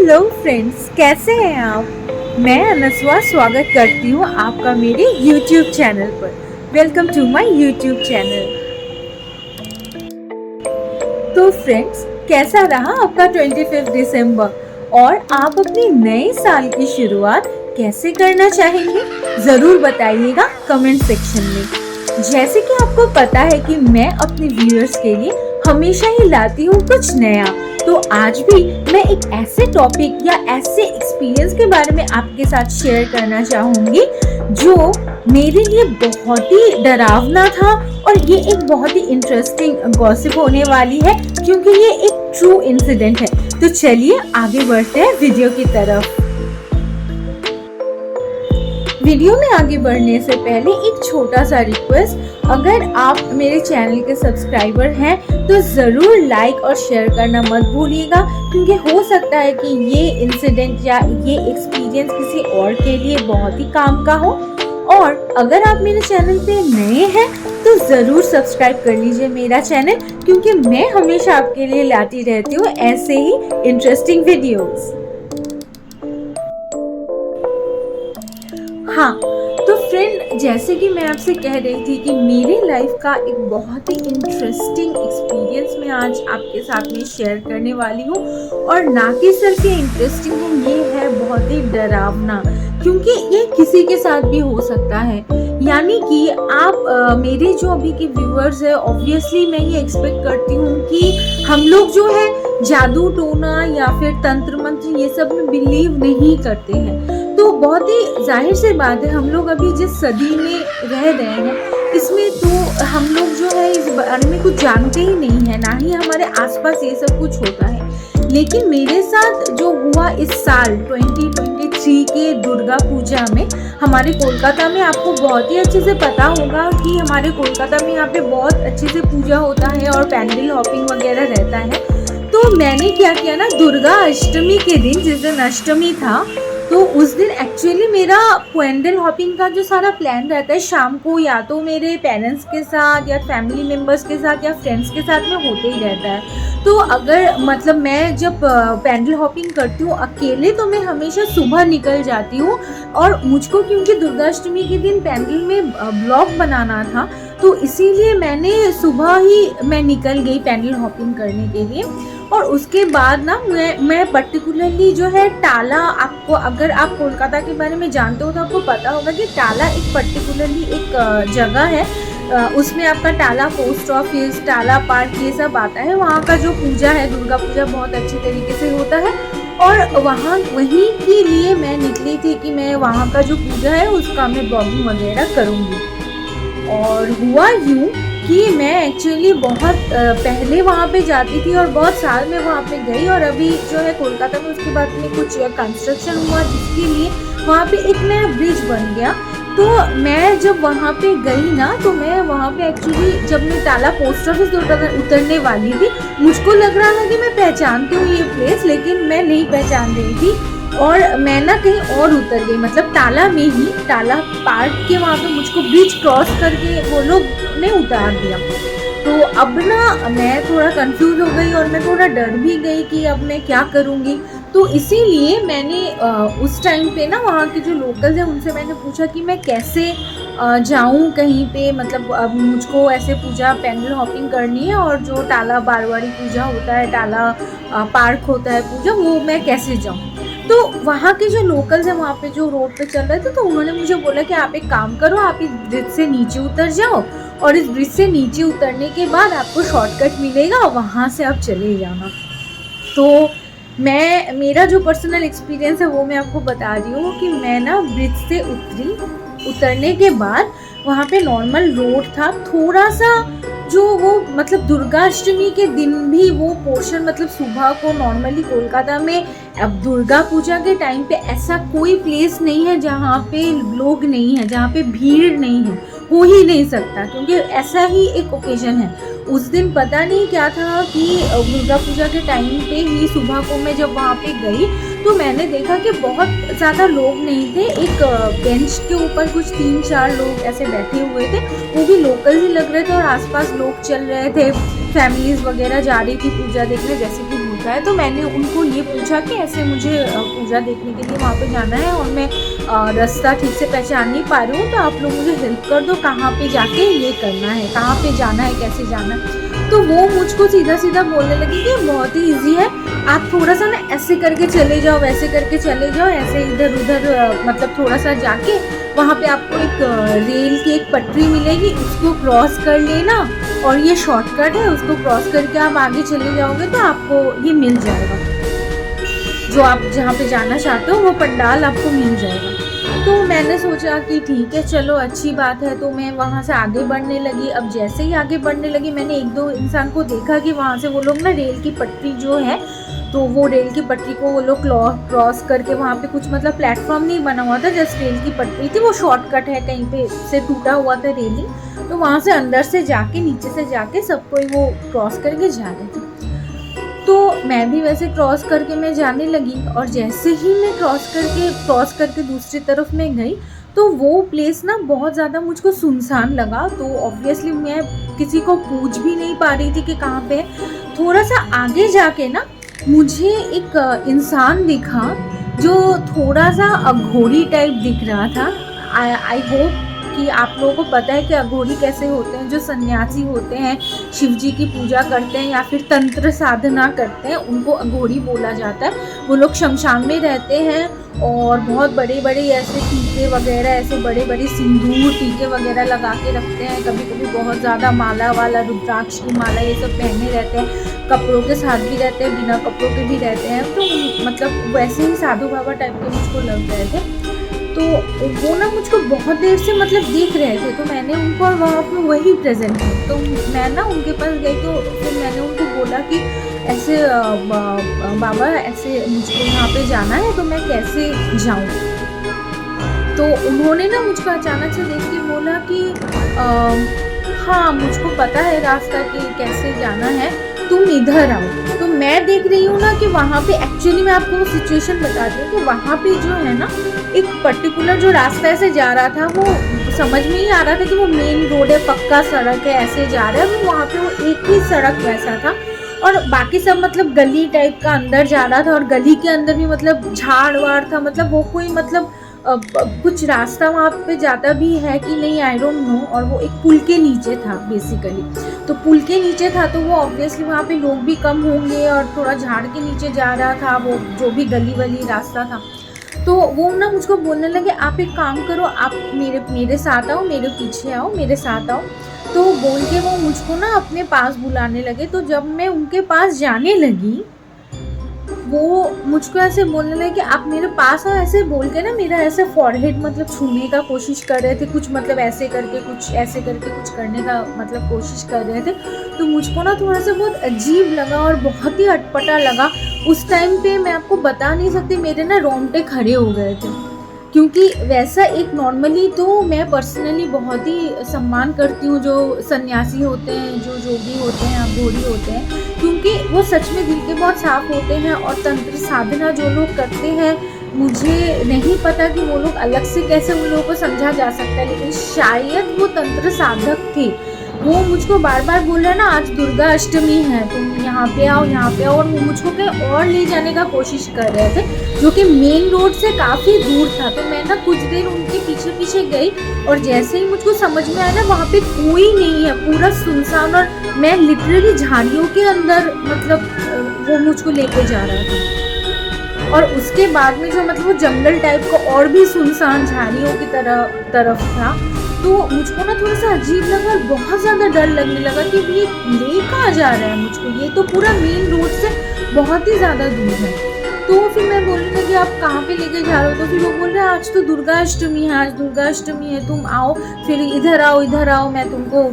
Hello friends, कैसे हैं आप। मैं अनस्वा स्वागत करती हूँ आपका मेरे YouTube चैनल पर। Welcome to my YouTube channel. तो फ्रेंड्स, कैसा रहा आपका 25 दिसंबर और आप अपने नए साल की शुरुआत कैसे करना चाहेंगे, ज़रूर बताइएगा कमेंट सेक्शन में। जैसे कि आपको पता है कि मैं अपने व्यूअर्स के लिए हमेशा ही लाती हूँ कुछ नया, तो आज भी मैं एक ऐसे टॉपिक या ऐसे एक्सपीरियंस के बारे में आपके साथ शेयर करना चाहूँगी जो मेरे लिए बहुत ही डरावना था, और ये एक बहुत ही इंटरेस्टिंग गॉसिप होने वाली है क्योंकि ये एक ट्रू इंसिडेंट है। तो चलिए आगे बढ़ते हैं वीडियो की तरफ। वीडियो में आगे बढ़ने से पहले एक छोटा सा रिक्वेस्ट, अगर आप मेरे चैनल के सब्सक्राइबर हैं तो ज़रूर लाइक और शेयर करना मत भूलिएगा, क्योंकि हो सकता है कि ये इंसिडेंट या ये एक्सपीरियंस किसी और के लिए बहुत ही काम का हो। और अगर आप मेरे चैनल पे नए हैं तो ज़रूर सब्सक्राइब कर लीजिए मेरा चैनल, क्योंकि मैं हमेशा आपके लिए लाती रहती हूँ ऐसे ही इंटरेस्टिंग वीडियोज़। हाँ, तो फ्रेंड, जैसे कि मैं आपसे कह रही थी कि मेरी लाइफ का एक बहुत ही इंटरेस्टिंग एक्सपीरियंस मैं आज आपके साथ में शेयर करने वाली हूँ, और ना कि सिर्फ ये इंटरेस्टिंग है, ये है बहुत ही डरावना, क्योंकि ये किसी के साथ भी हो सकता है। यानी कि आप मेरे जो अभी के व्यूअर्स है, ऑब्वियसली मैं ये एक्सपेक्ट करती हूँ कि हम लोग जो है जादू टोना या फिर तंत्र मंत्र ये सब में बिलीव नहीं करते हैं। तो बहुत ही जाहिर सी बात है, हम लोग अभी जिस सदी में रह रहे हैं इसमें तो हम लोग जो है इस बारे में कुछ जानते ही नहीं है, ना ही हमारे आसपास ये सब कुछ होता है। लेकिन मेरे साथ जो हुआ इस साल 2023 के दुर्गा पूजा में हमारे कोलकाता में, आपको बहुत ही अच्छे से पता होगा कि हमारे कोलकाता में यहाँ पे बहुत अच्छे से पूजा होता है और पैंडल हॉपिंग वगैरह रहता है। तो मैंने क्या किया ना, दुर्गा अष्टमी के दिन, जिस दिन अष्टमी था, तो उस दिन एक्चुअली मेरा पैंडल हॉपिंग का जो सारा प्लान रहता है शाम को, या तो मेरे पेरेंट्स के साथ या फैमिली मेम्बर्स के साथ या फ्रेंड्स के साथ में होते ही रहता है। तो अगर मतलब मैं जब पैंडल हॉपिंग करती हूँ अकेले, तो मैं हमेशा सुबह निकल जाती हूँ, और मुझको क्योंकि दुर्गाष्टमी के दिन पैंडल में ब्लॉग बनाना था, तो इसीलिए मैंने सुबह ही मैं निकल गई पैंडल हॉपिंग करने के लिए। और उसके बाद ना मैं पर्टिकुलरली जो है टाला, आपको अगर आप कोलकाता के बारे में जानते हो तो आपको पता होगा कि टाला एक पर्टिकुलरली एक जगह है, उसमें आपका टाला पोस्ट ऑफिस, टाला पार्क ये सब आता है। वहाँ का जो पूजा है, दुर्गा पूजा बहुत अच्छे तरीके से होता है, और वहीं के लिए मैं निकली थी कि मैं वहाँ का जो पूजा है उसका मैं ब्लॉगिंग वगैरह करूँगी। और हुआ यूँ कि मैं एक्चुअली बहुत पहले वहाँ पे जाती थी और बहुत साल में वहाँ पे गई, और अभी जो है कोलकाता में उसके बाद में कुछ कंस्ट्रक्शन हुआ जिसके लिए वहाँ पे एक नया ब्रिज बन गया। तो मैं जब वहाँ पे गई ना, तो मैं वहाँ पे एक्चुअली जब मैं टाला पोस्ट ऑफिस उतरने वाली थी, मुझको लग रहा था कि मैं पहचानती हूँ ये प्लेस, लेकिन मैं नहीं पहचान रही थी, और मैं ना कहीं और उतर गई, मतलब टाला में ही, टाला पार्क के वहाँ पे मुझको ब्रिज क्रॉस करके वो लोग ने उतार दिया। तो अब ना मैं थोड़ा कंफ्यूज हो गई और मैं थोड़ा डर भी गई कि अब मैं क्या करूँगी। तो इसीलिए मैंने उस टाइम पे ना वहाँ के जो लोकल्स हैं उनसे मैंने पूछा कि मैं कैसे जाऊँ कहीं पे, मतलब अब मुझको ऐसे पूजा पैंडल हॉपिंग करनी है, और जो टाला बारवाड़ी पूजा होता है, टाला पार्क होता है पूजा, वो मैं कैसे जाऊँ। तो वहाँ के जो लोकल्स हैं वहाँ पे जो रोड पे चल रहे थे, तो उन्होंने मुझे बोला कि आप एक काम करो, आप इस ब्रिज से नीचे उतर जाओ, और इस ब्रिज से नीचे उतरने के बाद आपको शॉर्टकट मिलेगा, वहाँ से आप चले जाना। तो मेरा जो पर्सनल एक्सपीरियंस है वो मैं आपको बता रही हूँ कि मैं ना ब्रिज से उतरने के बाद वहाँ पे नॉर्मल रोड था, थोड़ा सा जो वो मतलब दुर्गाष्टमी के दिन भी वो पोर्शन, मतलब सुबह को नॉर्मली कोलकाता में अब दुर्गा पूजा के टाइम पे ऐसा कोई प्लेस नहीं है जहाँ पे लोग नहीं है, जहाँ पे भीड़ नहीं है, हो ही नहीं सकता, क्योंकि ऐसा ही एक ओकेजन है। उस दिन पता नहीं क्या था कि दुर्गा पूजा के टाइम पे ही सुबह को मैं जब वहाँ पे गई, तो मैंने देखा कि बहुत ज़्यादा लोग नहीं थे, एक बेंच के ऊपर कुछ 3-4 लोग ऐसे बैठे हुए थे, वो भी लोकल ही लग रहे थे, और आसपास लोग चल रहे थे, फैमिलीज वगैरह जा रही थी पूजा देखने, जैसे कि होता है। तो मैंने उनको ये पूछा कि ऐसे मुझे पूजा देखने के लिए वहाँ पे जाना है और मैं रास्ता ठीक से पहचान नहीं पा रही हूँ, तो आप लोग मुझे हेल्प कर दो, कहाँ पे जाके ये करना है, कहाँ पे जाना है, कैसे जाना है। तो वो मुझको सीधा सीधा बोलने लगी कि बहुत ही ईजी है, आप थोड़ा सा ना ऐसे करके चले जाओ, वैसे करके चले जाओ, ऐसे इधर उधर मतलब थोड़ा सा जाके वहाँ पे आपको एक रेल की एक पटरी मिलेगी, उसको क्रॉस कर लेना और ये शॉर्टकट है, उसको क्रॉस करके आप आगे चले जाओगे तो आपको ये मिल जाएगा, जो आप जहाँ पे जाना चाहते हो वो पंडाल आपको मिल जाएगा। तो मैंने सोचा कि ठीक है चलो अच्छी बात है, तो मैं वहाँ से आगे बढ़ने लगी। अब जैसे ही आगे बढ़ने लगी मैंने एक दो इंसान को देखा कि वहाँ से वो लोग ना रेल की पटरी जो है, तो वो रेल की पटरी को वो लोग क्रॉस करके वहाँ पे कुछ मतलब प्लेटफॉर्म नहीं बना हुआ था, जस्ट रेल की पटरी थी, वो शॉर्टकट है, कहीं पे से टूटा हुआ था रेलिंग, तो वहाँ से अंदर से जाके नीचे से जाके सबको वो क्रॉस करके जा रहे थे। तो मैं भी वैसे क्रॉस करके मैं जाने लगी और जैसे ही मैं क्रॉस करके दूसरी तरफ में गई तो वो प्लेस ना बहुत ज़्यादा मुझको सुनसान लगा। तो ऑब्वियसली मैं किसी को पूछ भी नहीं पा रही थी कि कहाँ पे है। थोड़ा सा आगे जाके ना मुझे एक इंसान दिखा जो थोड़ा सा अघोरी टाइप दिख रहा था। आई होप कि आप लोगों को पता है कि अघोरी कैसे होते हैं। जो सन्यासी होते हैं, शिव जी की पूजा करते हैं या फिर तंत्र साधना करते हैं, उनको अघोरी बोला जाता है। वो लोग शमशान में रहते हैं और बहुत बड़े बड़े ऐसे टीके वगैरह, ऐसे बड़े बड़े सिंदूर टीके वगैरह लगा के रखते हैं। कभी कभी बहुत ज़्यादा माला वाला, रुद्राक्ष की माला ये सब पहने रहते हैं। कपड़ों के साथ भी रहते हैं, बिना कपड़ों के भी रहते हैं। तो मतलब वैसे ही साधु बाबा टाइप के मुझको लग रहे थे। तो वो ना मुझको बहुत देर से मतलब देख रहे थे, तो मैंने उनको और वहाँ पर वही प्रेजेंट थे, तो मैं ना उनके पास गई। तो फिर मैंने उनको बोला कि ऐसे बाबा ऐसे मुझको यहाँ पे जाना है, तो मैं कैसे जाऊँ। तो उन्होंने ना मुझको अचानक से देख के बोला कि हाँ मुझको पता है रास्ता कि कैसे जाना है, तुम इधर आओ। तो मैं देख रही हूँ ना कि वहाँ पे एक्चुअली मैं आपको वो सिचुएशन बताती हूँ कि वहाँ पे जो है ना एक पर्टिकुलर जो रास्ता ऐसे जा रहा था, वो समझ में ही आ रहा था कि वो मेन रोड है, पक्का सड़क है, ऐसे जा रहा है। वो वहाँ पे वो एक ही सड़क वैसा था और बाकी सब मतलब गली टाइप का अंदर जा रहा था और गली के अंदर भी मतलब झाड़ वाड़ था। मतलब वो कोई मतलब कुछ रास्ता वहाँ पे जाता भी है कि नहीं आई डोंट नो। और वो एक पुल के नीचे था बेसिकली। तो पुल के नीचे था तो वो ऑब्वियसली वहाँ पे लोग भी कम होंगे और थोड़ा झाड़ के नीचे जा रहा था वो जो भी गली वाली रास्ता था। तो वो ना मुझको बोलने लगे आप एक काम करो, आप मेरे साथ आओ, मेरे पीछे आओ, मेरे साथ आओ। तो बोल के वो मुझको ना अपने पास बुलाने लगे। तो जब मैं उनके पास जाने लगी वो मुझको ऐसे बोलने लगे कि आप मेरे पास आओ, ऐसे बोल के ना मेरा ऐसे फॉरहेड मतलब छूने का कोशिश कर रहे थे, कुछ मतलब ऐसे करके कुछ ऐसे करके कुछ करने का मतलब कोशिश कर रहे थे। तो मुझको ना थोड़ा सा बहुत अजीब लगा और बहुत ही अटपटा लगा। उस टाइम पे मैं आपको बता नहीं सकती, मेरे ना रोंगटे खड़े हो गए थे, क्योंकि वैसा एक नॉर्मली तो मैं पर्सनली बहुत ही सम्मान करती हूँ जो सन्यासी होते हैं, जो जोगी होते हैं, अघोरी होते हैं, क्योंकि वो सच में दिल के बहुत साफ होते हैं। और तंत्र साधना जो लोग करते हैं, मुझे नहीं पता कि वो लोग अलग से कैसे उन लोगों को समझा जा सकता है, लेकिन शायद वो तंत्र साधक थे। वो मुझको बार बार बोल रहे ना आज दुर्गा अष्टमी है, तुम यहाँ पे आओ, यहाँ पे आओ। और वो मुझको कहीं और ले जाने का कोशिश कर रहे थे जो कि मेन रोड से काफ़ी दूर था। तो मैं ना कुछ देर उनके पीछे पीछे गई और जैसे ही मुझको समझ में आया ना वहाँ पे कोई नहीं है, पूरा सुनसान। और मैं लिटरली झाड़ियों के अंदर मतलब वो मुझको लेके जा रहा था। और उसके बाद में जो मतलब वो जंगल टाइप का और भी सुनसान झाड़ियों की तरफ था। तो मुझको ना थोड़ा सा अजीब लगा और बहुत ज़्यादा डर लगने लगा कि ये ले कहाँ जा रहा है मुझको, ये तो पूरा मेन रोड से बहुत ही ज़्यादा दूर है। तो फिर मैं बोलने लगी आप कहाँ पे लेके जा रहे हो। तो फिर वो बोल रहे हैं आज तो दुर्गा अष्टमी है, आज दुर्गा अष्टमी है, तुम आओ, फिर इधर आओ, मैं तुमको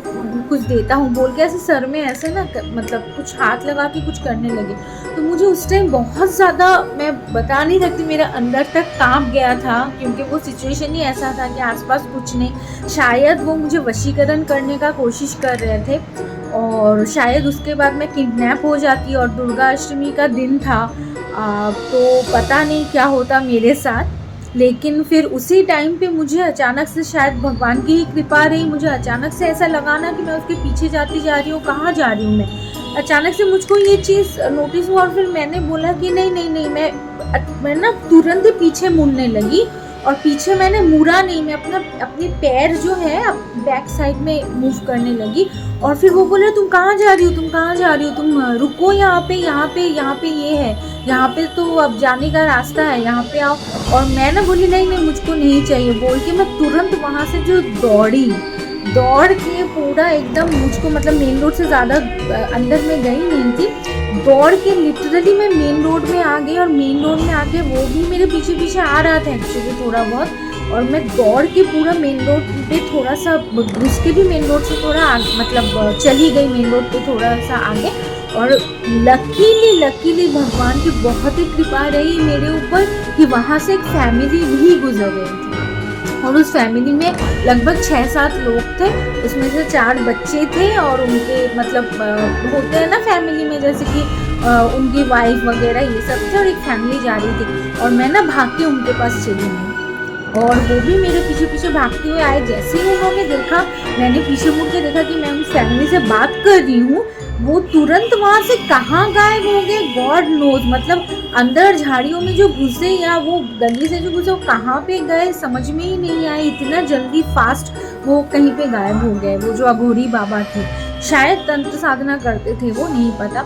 कुछ देता हूँ, बोल के ऐसे सर में ऐसे ना मतलब कुछ हाथ लगा के कुछ करने लगे। तो मुझे उस टाइम बहुत ज़्यादा, मैं बता नहीं सकती, मेरा अंदर तक कांप गया था, क्योंकि वो सिचुएशन ही ऐसा था कि आसपास कुछ नहीं। शायद वो मुझे वशीकरण करने का कोशिश कर रहे थे और शायद उसके बाद मैं किडनैप हो जाती और दुर्गा अष्टमी का दिन था। तो पता नहीं क्या होता मेरे साथ। लेकिन फिर उसी टाइम पे मुझे अचानक से, शायद भगवान की ही कृपा रही, मुझे अचानक से ऐसा लगा ना कि मैं उसके पीछे जाती जा रही हूँ। कहाँ जा रही हूँ मैं, अचानक से मुझको ये चीज़ नोटिस हुआ और फिर मैंने बोला कि नहीं नहीं नहीं, मैं ना तुरंत ही पीछे मुड़ने लगी। और पीछे मैंने मुड़ा नहीं, मैं अपने पैर जो है बैक साइड में मूव करने लगी। और फिर वो बोले तुम कहाँ जा रही हो, तुम कहाँ जा रही हो, तुम रुको यहाँ पे, यहाँ पे, यहाँ पे ये है, यहाँ पे तो अब जाने का रास्ता है, यहाँ पे आओ। और मैं ना बोली नहीं नहीं मुझको नहीं चाहिए बोल के मैं तुरंत वहाँ से जो दौड़ के पूरा एकदम, मुझको मतलब मेन रोड से ज़्यादा अंदर में गई नहीं थी, दौड़ के लिटरली मैं मेन रोड में आ गई। और मेन रोड में आके वो भी मेरे पीछे पीछे आ रहा था एक्चुअली थोड़ा बहुत, और मैं दौड़ के पूरा मेन रोड पे थोड़ा सा घुस के भी मेन रोड से थोड़ा मतलब चली गई मेन रोड पे थोड़ा सा आगे। और लकीली भगवान की बहुत ही कृपा रही मेरे ऊपर कि वहाँ से एक फैमिली भी गुजर रही थी। और उस फैमिली में लगभग 6-7 लोग थे, उसमें से 4 बच्चे थे और उनके मतलब होते हैं ना फैमिली में जैसे कि उनकी वाइफ वगैरह ये सब थे, और एक फैमिली जा रही थी। और मैं ना भाग के उनके पास चली गई और वो भी मेरे पीछे पीछे भागते हुए आए। जैसे ही उन्होंने देखा, मैंने पीछे मुड़ के देखा कि मैं उस फैमिली से बात कर रही हूँ, वो तुरंत वहाँ से कहाँ गायब हो गए गॉड नोज। मतलब अंदर झाड़ियों में जो घुसे या वो गली से जो घुसे वो कहाँ पे गए समझ में ही नहीं आया, इतना जल्दी फास्ट वो कहीं पे गायब हो गए। वो जो अघोरी बाबा थे शायद तंत्र साधना करते थे, वो नहीं पता।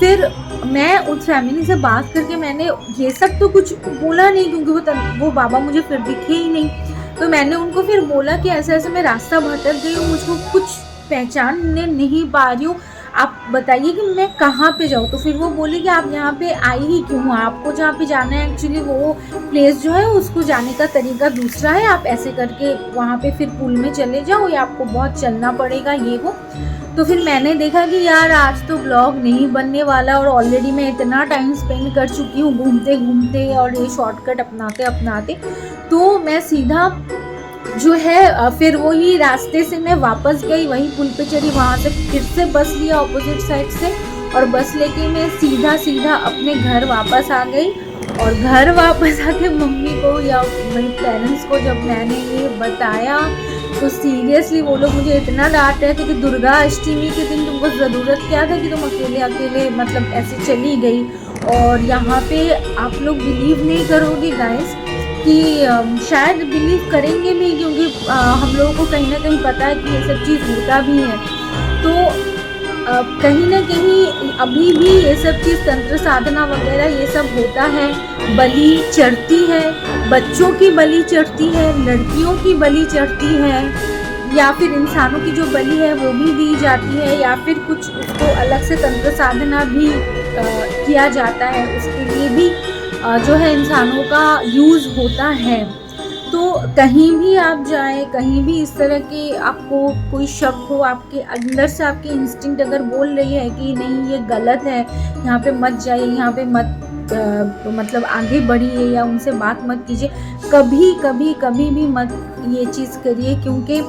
फिर मैं उस फैमिली से बात करके मैंने ये सब तो कुछ बोला नहीं क्योंकि वो बाबा मुझे फिर दिखे ही नहीं। तो मैंने उनको फिर बोला कि ऐसे ऐसे मैं रास्ता भटक गई हूँ, मुझको कुछ पहचानने नहीं पा रही हूँ, आप बताइए कि मैं कहाँ पे जाऊँ। तो फिर वो बोली कि आप यहाँ पे आई ही क्यों हो, आपको जहाँ पे जाना है एक्चुअली वो प्लेस जो है उसको जाने का तरीका दूसरा है, आप ऐसे करके वहाँ पे फिर पुल में चले जाओ या आपको बहुत चलना पड़ेगा ये वो। तो फिर मैंने देखा कि यार आज तो ब्लॉग नहीं बनने वाला और ऑलरेडी मैं इतना टाइम स्पेंड कर चुकी हूँ घूमते घूमते और ये शॉर्टकट अपनाते अपनाते। तो मैं सीधा जो है फिर वही रास्ते से मैं वापस गई, वही पुल पे चढ़ी, वहाँ से फिर से बस लिया ऑपोजिट साइड से और बस लेके मैं सीधा अपने घर वापस आ गई। और घर वापस आके मम्मी को या मेरे पेरेंट्स को जब मैंने ये बताया तो सीरियसली वो लोग मुझे इतना डांट रहे थे कि दुर्गा अष्टमी के दिन तुमको ज़रूरत क्या था कि तुम अकेले मतलब ऐसे चली गई। और यहाँ पे आप लोग बिलीव नहीं करोगे गाइस कि शायद बिलीव करेंगे भी क्योंकि हम लोगों को कहीं ना कहीं पता है कि ये सब चीज़ होता भी है। तो कहीं ना कहीं अभी भी ये सब चीज़ तंत्र साधना वगैरह ये सब होता है, बलि चढ़ती है, बच्चों की बलि चढ़ती है, लड़कियों की बलि चढ़ती है, या फिर इंसानों की जो बलि है वो भी दी जाती है, या फिर कुछ उसको अलग से तंत्र साधना भी किया जाता है, उसके लिए भी जो है इंसानों का यूज़ होता है। तो कहीं भी आप जाएं, कहीं भी इस तरह के आपको कोई शक हो, आपके अंदर से आपकी इंस्टिंक्ट अगर बोल रही है कि नहीं ये गलत है, यहाँ पे मत जाइए, यहाँ पे मत मतलब आगे बढ़िए या उनसे बात मत कीजिए, कभी भी मत ये चीज़ करिए। क्योंकि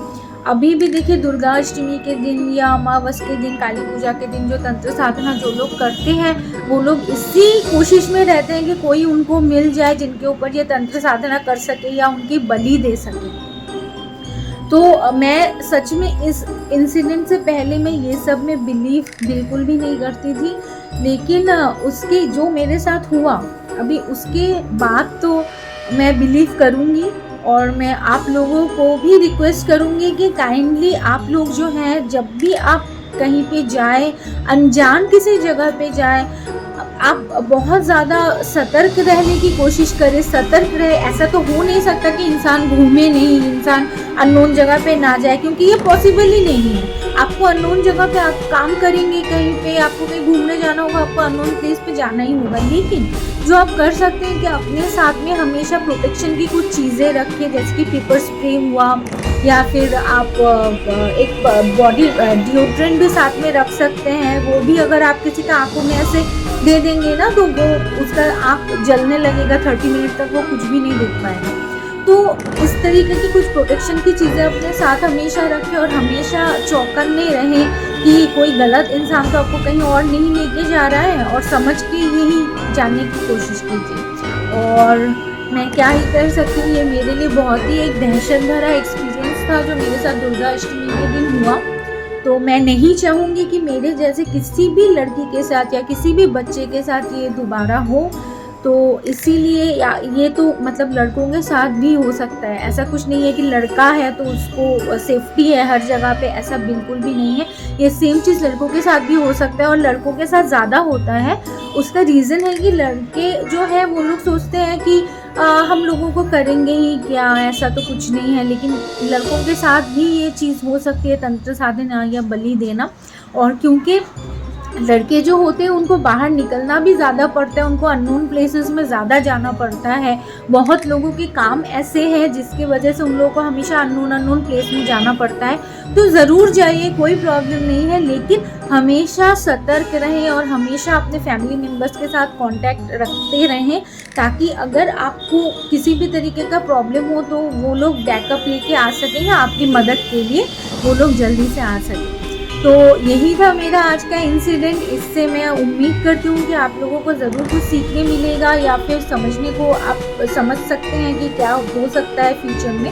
अभी भी देखिए दुर्गा अष्टमी के दिन या अमावस के दिन, काली पूजा के दिन जो तंत्र साधना जो लोग करते हैं वो लोग इसी कोशिश में रहते हैं कि कोई उनको मिल जाए जिनके ऊपर ये तंत्र साधना कर सके या उनकी बलि दे सके। तो मैं सच में इस इंसिडेंट से पहले मैं ये सब में बिलीव बिल्कुल भी नहीं करती थी, लेकिन उसके जो मेरे साथ हुआ अभी उसके बाद तो मैं बिलीव करूँगी। और मैं आप लोगों को भी रिक्वेस्ट करूँगी कि काइंडली आप लोग जो हैं जब भी आप कहीं पे जाए, अनजान किसी जगह पे जाए, आप बहुत ज़्यादा सतर्क रहने की कोशिश करें, सतर्क रहे। ऐसा तो हो नहीं सकता कि इंसान घूमे नहीं, इंसान अननोन जगह पे ना जाए, क्योंकि ये पॉसिबल ही नहीं है। आपको अननोन जगह पे आप काम करेंगे, कहीं पे आपको कहीं घूमने जाना होगा, आपको अननोन प्लेस पे जाना ही होगा। लेकिन जो आप कर सकते हैं कि अपने साथ में हमेशा प्रोटेक्शन की कुछ चीज़ें रखें, जैसे कि पेपर स्प्रे हुआ, या फिर आप एक बॉडी डिओड्रेंट भी साथ में रख सकते हैं। वो भी अगर आप किसी का आंखों में ऐसे दे देंगे ना तो वो उसका आँख जलने लगेगा, 30 मिनट तक वो कुछ भी नहीं देख पाएगा। तो इस तरीके की कुछ प्रोटेक्शन की चीज़ें अपने साथ हमेशा रखें और हमेशा चौकन्ने रहें कि कोई गलत इंसान तो आपको कहीं और नहीं लेके जा रहा है, और समझ के यही जानने की कोशिश कीजिए। और मैं क्या ही कर सकती हूँ, ये मेरे लिए बहुत ही एक दहशत भरा एक्सपीरियंस था जो मेरे साथ दुर्गा अष्टमी के दिन हुआ। तो मैं नहीं चाहूँगी कि मेरे जैसे किसी भी लड़की के साथ या किसी भी बच्चे के साथ ये दोबारा हो। तो इसीलिए ये तो मतलब लड़कों के साथ भी हो सकता है, ऐसा कुछ नहीं है कि लड़का है तो उसको सेफ्टी है हर जगह पे, ऐसा बिल्कुल भी नहीं है। ये सेम चीज़ लड़कों के साथ भी हो सकता है और लड़कों के साथ ज़्यादा होता है। उसका रीज़न है कि लड़के जो है वो लोग सोचते हैं कि हम लोगों को करेंगे ही क्या, ऐसा तो कुछ नहीं है। लेकिन लड़कों के साथ भी ये चीज़ हो सकती है, तंत्र साधना या बलि देना। और क्योंकि लड़के जो होते हैं उनको बाहर निकलना भी ज़्यादा पड़ता है, उनको अननोन प्लेसेस में ज़्यादा जाना पड़ता है। बहुत लोगों के काम ऐसे हैं जिसकी वजह से उन लोगों को हमेशा अननोन प्लेस में जाना पड़ता है। तो ज़रूर जाइए, कोई प्रॉब्लम नहीं है, लेकिन हमेशा सतर्क रहें और हमेशा अपने फैमिली मेम्बर्स के साथ कांटेक्ट रखते रहें, ताकि अगर आपको किसी भी तरीके का प्रॉब्लम हो तो वो लोग बैकअप लेके आ सकें या आपकी मदद के लिए वो लोग जल्दी से आ सकें। तो यही था मेरा आज का इंसिडेंट। इससे मैं उम्मीद करती हूँ कि आप लोगों को ज़रूर कुछ सीखने मिलेगा या फिर समझने को आप समझ सकते हैं कि क्या हो सकता है फ्यूचर में।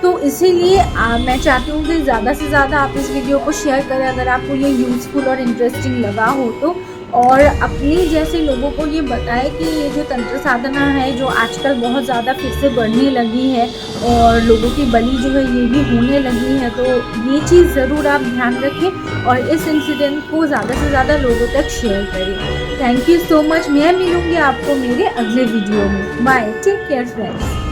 तो इसीलिए मैं चाहती हूँ कि ज़्यादा से ज़्यादा आप इस वीडियो को शेयर करें अगर आपको ये यूज़फुल और इंटरेस्टिंग लगा हो तो। और अपने जैसे लोगों को ये बताएं कि ये जो तंत्र साधना है जो आजकल बहुत ज़्यादा फिर से बढ़ने लगी है और लोगों की बलि जो है ये भी होने लगी है, तो ये चीज़ ज़रूर आप ध्यान रखें और इस इंसिडेंट को ज़्यादा से ज़्यादा लोगों तक शेयर करें। Thank you so much. मैं मिलूँगी आपको मेरे अगले वीडियो में। Bye, take care friends.